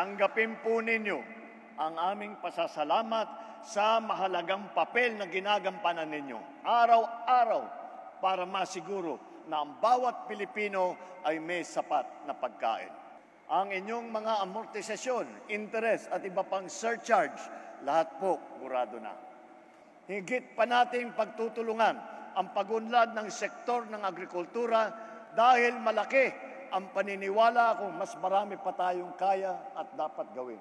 Tanggapin po ninyo ang aming pasasalamat sa mahalagang papel na ginagampanan ninyo araw-araw para masiguro na ang bawat Pilipino ay may sapat na pagkain. Ang inyong mga amortisasyon, interest at iba pang surcharge, lahat po burado na. Higit pa nating pagtutulungan ang pagunlad ng sektor ng agrikultura dahil malaki ang paniniwala kung mas marami pa tayong kaya at dapat gawin.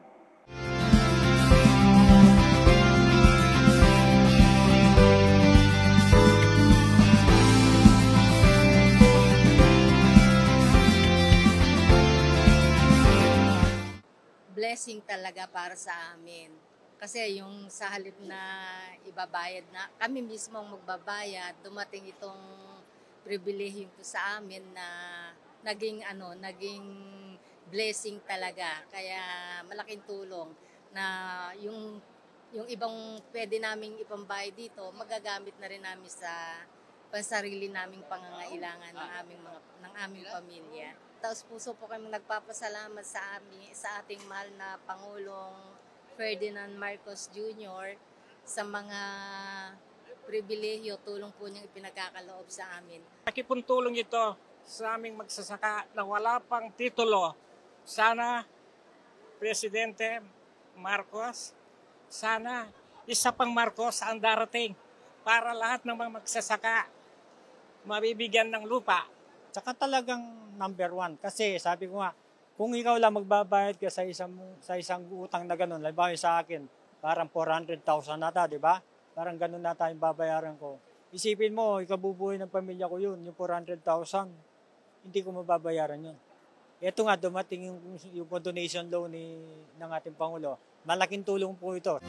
Blessing talaga para sa amin. Kasi yung sa halip na ibabayad na, kami mismo ang magbabayad, dumating itong pribilehyo to sa amin na naging blessing talaga. Kaya malaking tulong na yung ibang pwede naming ipambayad dito, magagamit na rin namin sa pansarili naming pangangailangan ng aming pamilya. Taos puso po kami nagpapasalamat sa ating mahal na Pangulong Ferdinand Marcos Jr. sa mga pribilehyo, tulong po niyang ipinagkakaloob sa amin. Nakipong tulong ito sa aming magsasaka na wala pang titulo. Sana, Presidente Marcos, sana isa pang Marcos ang darating para lahat ng mga magsasaka mabibigyan ng lupa. Tsaka talagang number one. Kasi sabi ko nga, kung ikaw lang magbabayad ka sa isang utang na gano'n, halimbawa sa akin, parang 400,000 nata, di ba? Parang gano'n nata yung babayaran ko. Isipin mo, ikabubuhay ng pamilya ko yun, yung 400,000, hindi ko mababayaran yun. Ito nga, dumating yung donation loan ng ating Pangulo. Malaking tulong po ito.